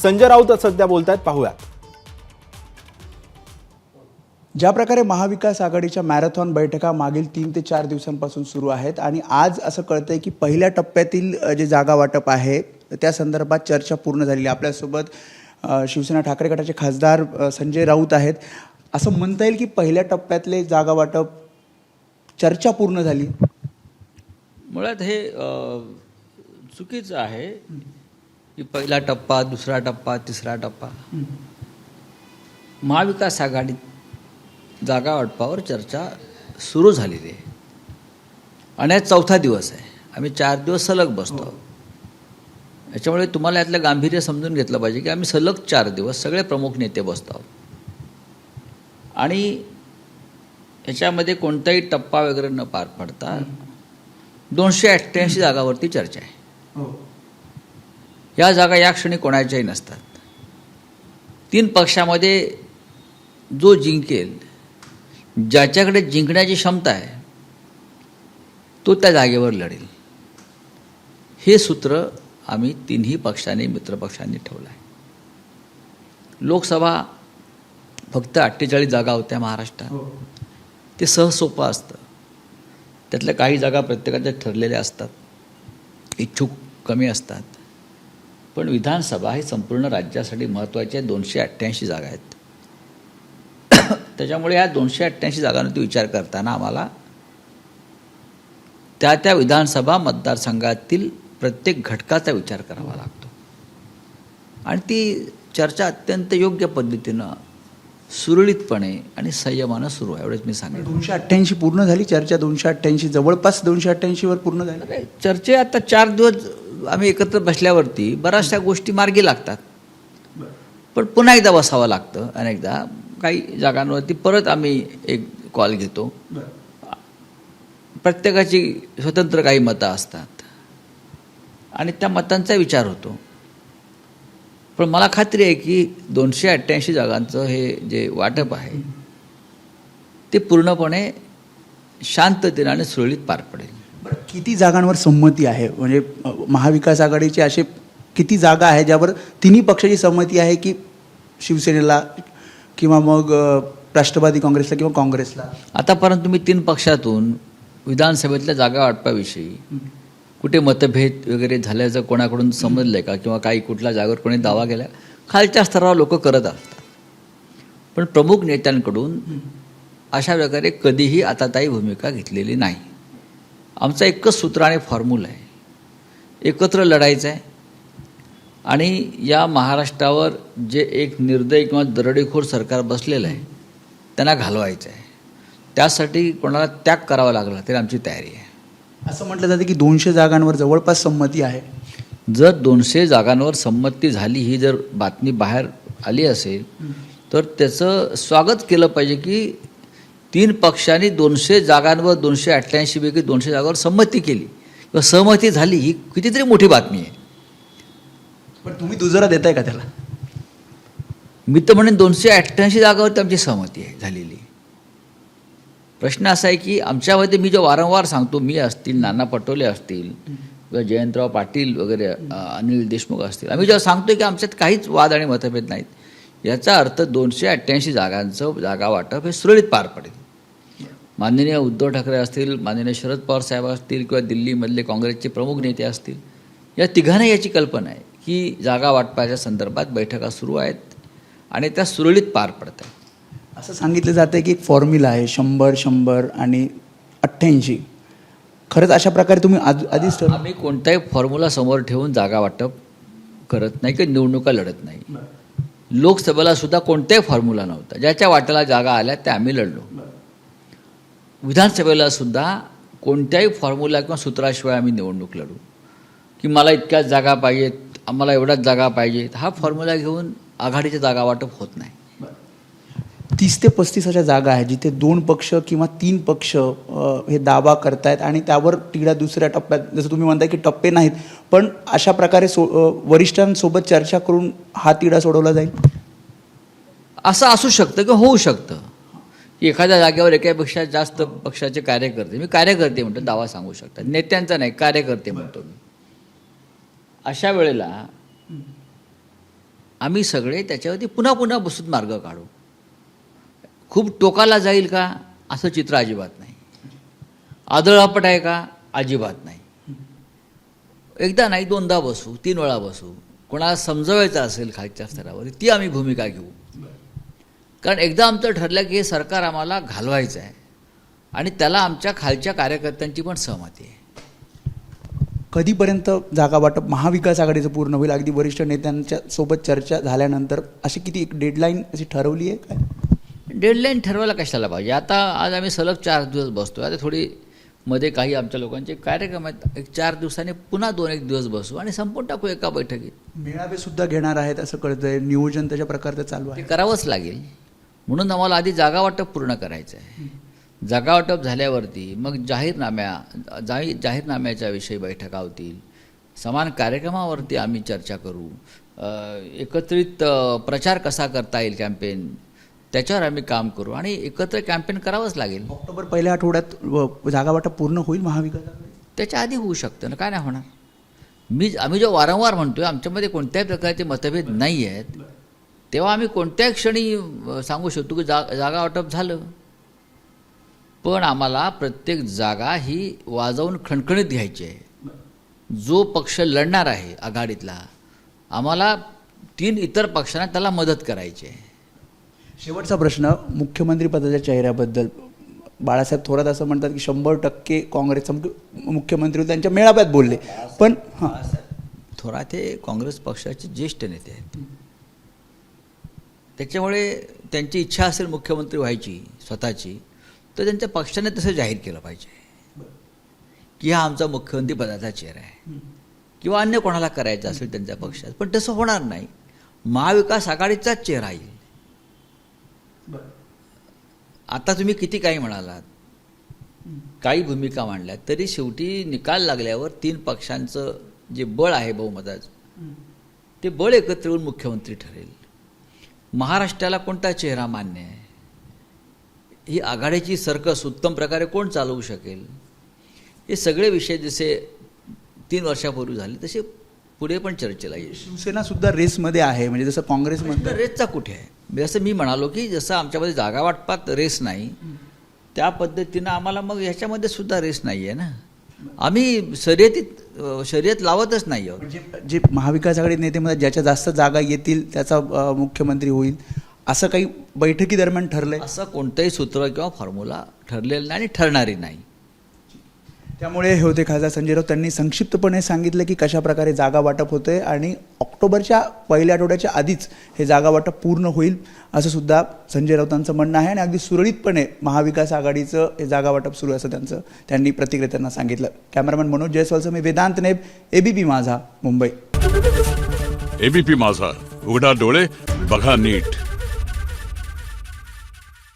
संजय राऊत सध्या बोलतायत, पाहूयात. ज्या प्रकारे महाविकास आघाडीच्या मॅरेथॉन बैठका मागील 3 ते 4 दिवसांपासून सुरू आहेत आणि आज असं कळतंय की पहिल्या टप्प्यातील जे जागा वाटप आहे त्या संदर्भात चर्चा पूर्ण झालेली. आपल्यासोबत शिवसेना ठाकरे गटाचे खासदार संजय राऊत आहेत. असं म्हणता येईल की पहिल्या टप्प्यातले जागा वाटप चर्चा पूर्ण झाली. मुळात हे चुकीचं आहे की पहिला टप्पा, दुसरा टप्पा, तिसरा टप्पा. महाविकास आघाडीत जागा वाटपावर चर्चा सुरू झालेली आहे आणि आज 4था दिवस आहे. आम्ही 4 दिवस सलग बसतो. याच्यामुळे तुम्हाला यातलं गांभीर्य समजून घेतलं पाहिजे की आम्ही सलग 4 दिवस सगळे प्रमुख नेते बसतो आणि याच्यामध्ये कोणताही टप्पा वगैरे न पार पडता 288 जागावरती चर्चा आहे. या जागा या क्षणी कोणाच्याही नसतात. 3 पक्षामध्ये जो जिंकेल, ज्याच्याकडे जिंकण्याची क्षमता आहे तो त्या जागेवर लढेल. हे सूत्र आम्ही 3ही पक्षांनी, मित्रपक्षांनी ठेवलं आहे. लोकसभा फक्त 48 जागा होत्या महाराष्ट्रात. ते सहसोपं असतं. त्यातल्या काही जागा प्रत्येकाच्या ठरलेल्या असतात, इच्छुक कमी असतात. पण विधानसभा ही संपूर्ण राज्यासाठी महत्त्वाची आहे. 288 जागा आहेत. त्याच्यामुळे या 288 जागांवरती विचार करताना आम्हाला त्या विधानसभा मतदारसंघातील प्रत्येक घटकाचा विचार करावा लागतो आणि ती चर्चा अत्यंत योग्य पद्धतीनं, सुरळीतपणे आणि संयमानं सुरू आहे. एवढंच मी सांगेन. 288 पूर्ण झाली चर्चा. 288 जवळपास 288 वर पूर्ण झाली. चर्चे आता 4 दिवस आम्ही एकत्र बसल्यावरती बऱ्याचशा गोष्टी मार्गी लागतात. पण पुन्हा एकदा बसावं लागतं. अनेकदा काही जागांवरती परत आम्ही एक कॉल घेतो. प्रत्येकाची स्वतंत्र काही मतं असतात आणि त्या मतांचा विचार होतो. पण मला खात्री आहे की 288 जागांचं हे जे वाटप आहे ते पूर्णपणे शांततेने आणि सुरळीत पार पडेल. किती जागांवर संमती आहे? म्हणजे महाविकास आघाडीचे असे किती जागा आहे ज्यावर तिन्ही पक्षाची संमती आहे की शिवसेनेला किंवा मग राष्ट्रवादी काँग्रेसला किंवा काँग्रेसला? आतापर्यंत तुम्ही 3 पक्षातून विधानसभेतल्या जागा वाटपाविषयी कुठे मतभेद वगैरे झाल्याचं कोणाकडून समजलं आहे का? किंवा काही कुठल्या जागेवर कोणी दावा केला? खालच्या स्तरावर लोक करत असतात. पण प्रमुख नेत्यांकडून अशा प्रकारे कधीही आतातायी भूमिका घेतलेली नाही. आमचा एकच सूत्र आणि फॉर्म्युला आहे. एकत्र लढायचं आहे आणि या महाराष्ट्रावर जे एक निर्दयी किंवा दरोडेखोर सरकार बसलेलं आहे त्यांना घालवायचं आहे. त्यासाठी कोणाला त्याग करावा लागला तरी आमची तयारी आहे. असं म्हटलं जातं की 200 जागांवर जवळपास संमती आहे. जर 200 जागांवर संमती झाली, ही जर बातमी बाहेर आली असेल तर त्याचं स्वागत केलं पाहिजे की 3 पक्षांनी 200 जागांवर 288 पैकी 200 जागांवर संमती केली किंवा सहमती झाली, ही कितीतरी मोठी बातमी आहे. पण तुम्ही दुजोरा देताय का त्याला? मी तर म्हणेन 288 जागावरती आमची सहमती आहे झालेली. प्रश्न असा आहे की आमच्यामध्ये, मी जो वारंवार सांगतो, मी असतील, नाना पटोले असतील किंवा जयंतराव पाटील वगैरे, अनिल देशमुख असतील, आम्ही जेव्हा सांगतो की आमच्यात काहीच वाद आणि मतभेद नाहीत, याचा अर्थ 288 जागांचं जागा वाटप हे सुरळीत पार पडेल. माननीय उद्धव ठाकरे असतील, माननीय शरद पवार साहेब असतील किंवा दिल्लीमधले काँग्रेसचे प्रमुख नेते असतील, या तिघांना याची कल्पना आहे की जागा वाटपाच्या संदर्भात बैठका सुरू आहेत आणि त्या सुरळीत पार पडत आहेत. असं सांगितलं जातं की एक फॉर्म्युला आहे 100 आणि 88. खरंच अशा प्रकारे तुम्ही आधीच आम्ही कोणताही फॉर्म्युला समोर ठेवून जागा वाटप करत नाही किंवा निवडणुका लढत नाही. लोकसभेला सुद्धा कोणताही फॉर्म्युला नव्हता. ज्याच्या वाट्याला जागा आल्या त्या आम्ही लढलो. विधानसभेला सुद्धा कोणत्याही फॉर्म्युला किंवा सूत्राशिवाय आम्ही निवडणूक लढू की मला इतक्याच जागा पाहिजेत, आम्हाला एवढ्याच जागा पाहिजेत. हा फॉर्म्युला घेऊन आघाडीचे जागा वाटप होत नाही. 30 ते 35 अशा जागा आहेत जिथे 2 पक्ष किंवा 3 पक्ष हे दावा करतायत आणि त्यावर तिढा दुसऱ्या टप्प्यात, जसं तुम्ही म्हणताय की टप्पे नाहीत, पण अशा प्रकारे वरिष्ठांसोबत चर्चा करून हा तिढा सोडवला जाईल. असं असू शकतं किंवा होऊ शकतं की एखाद्या जागेवर एकापेक्षा जास्त पक्षाचे कार्यकर्ते, मी कार्यकर्ते म्हणतो, दावा सांगू शकतात. नेत्यांचा नाही, कार्यकर्ते म्हणतो मी. अशा वेळेला आम्ही सगळे त्याच्यावरती पुन्हा पुन्हा बसून मार्ग काढू. खूप टोकाला जाईल का असं चित्र अजिबात नाही. आदळापट आहे का अजिबात नाही. एकदा नाही दोनदा बसू, 3 वेळा बसू. कोणाला समजवायचं असेल खालच्या स्तरावर ती आम्ही भूमिका घेऊ. कारण एकदा आमचं ठरलं की हे सरकार आम्हाला घालवायचं आहे आणि त्याला आमच्या खालच्या कार्यकर्त्यांची पण सहमती आहे. कधीपर्यंत जागा वाटप महाविकास आघाडीचं पूर्ण होईल? अगदी वरिष्ठ नेत्यांच्या सोबत चर्चा झाल्यानंतर अशी किती एक डेडलाईन अशी ठरवली आहे काय? डेडलाईन ठरवायला कशाला पाहिजे? आता आज आम्ही सलग 4 दिवस बसतो. आता थोडी मध्ये काही आमच्या लोकांचे कार्यक्रम आहेत. 4 दिवसांनी पुन्हा 2-1 दिवस बसू आणि संपून टाकू एका बैठकीत. मेळावे सुद्धा घेणार आहेत असं कळतंय. नियोजन त्याच्या प्रकारचं चालू ते आहे. करावंच लागेल. म्हणून आम्हाला आधी जागा वाटप पूर्ण करायचं आहे. जागा वाटप झाल्यावरती मग जाहीरनाम्याच्या विषयी बैठका होतील. समान कार्यक्रमावरती आम्ही चर्चा करू. एकत्रित प्रचार कसा करता येईल कॅम्पेन त्याच्यावर आम्ही काम करू आणि एकत्र कॅम्पेन करावंच लागेल. ऑक्टोबर पहिल्या आठवड्यात जागा वाटप पूर्ण होईल महाविकास आघाडी? त्याच्या आधी होऊ शकतं ना, काय नाही होणार. आम्ही जो वारंवार म्हणतोय आमच्यामध्ये कोणत्याही प्रकारचे मतभेद नाही आहेत, तेव्हा आम्ही कोणत्याही क्षणी सांगू शकतो की जागा वाटप झालं. पण आम्हाला प्रत्येक जागा ही वाजवून खणखणीत घ्यायची आहे. जो पक्ष लढणार आहे आघाडीतला, आम्हाला 3 इतर पक्षांना त्याला मदत करायची आहे. शेवटचा प्रश्न, मुख्यमंत्री पदाच्या चेहऱ्याबद्दल बाळासाहेब थोरात असं म्हणतात की 100% काँग्रेसचा मुख्यमंत्री त्यांच्या मेळाव्यात बोलले. पण थोरात हे काँग्रेस पक्षाचे ज्येष्ठ नेते आहेत. त्याच्यामुळे त्यांची इच्छा असेल मुख्यमंत्री व्हायची स्वतःची, तर त्यांच्या पक्षाने तसं जाहीर केलं पाहिजे की हा आमचा मुख्यमंत्री पदाचा चेहरा आहे, किंवा अन्य कोणाला करायचं असेल त्यांच्या पक्षात. पण तसं होणार नाही. महाविकास आघाडीचाच चेहरा येईल. आता तुम्ही किती काही म्हणालात, काही भूमिका मांडल्यात, तरी शेवटी निकाल लागल्यावर 3 पक्षांचं जे बळ आहे बहुमताचं, ते बळ एकत्र येऊन मुख्यमंत्री ठरेल. महाराष्ट्राला कोणता चेहरा मान्य आहे, ही आघाडीची सर्कस उत्तम प्रकारे कोण चालवू शकेल, हे सगळे विषय जसे 3 वर्षापूर्वी झाले तसे पुढे पण चर्चेला येईल. शिवसेना सुद्धा रेसमध्ये आहे, म्हणजे जसं काँग्रेसमध्ये रेसचा कुठे आहे? जसं मी म्हणालो की जसं आमच्यामध्ये जागा वाटपात रेस नाही, त्या पद्धतीनं आम्हाला मग ह्याच्यामध्ये सुद्धा रेस नाही आहे ना. आम्ही शर्यत लावतच नाही आहोत. जे महाविकास आघाडी नेतेमध्ये ज्याच्या जास्त जागा येतील त्याचा मुख्यमंत्री होईल असं काही बैठकी दरम्यान ठरलंय? असं कोणतंही सूत्र किंवा फॉर्म्युला ठरलेलं नाही आणि ठरणारी नाही. त्यामुळे हे होते खासदार संजय राऊत. त्यांनी संक्षिप्तपणे सांगितलं की कशा प्रकारे जागा वाटप होते आणि ऑक्टोबरच्या पहिल्या आठवड्याच्या आधीच हे जागा वाटप पूर्ण होईल असं सुद्धा संजय राऊतांचं म्हणणं आहे. आणि अगदी सुरळीतपणे महाविकास आघाडीचं हे जागा वाटप सुरू असं त्यांनी प्रतिक्रियेताना सांगितलं. कॅमेरामॅन मनोज जयस्वालसह मी वेदांत नेब, एबीपी माझा, मुंबई. एबीपी माझा, उघडा डोळे बघा नीट.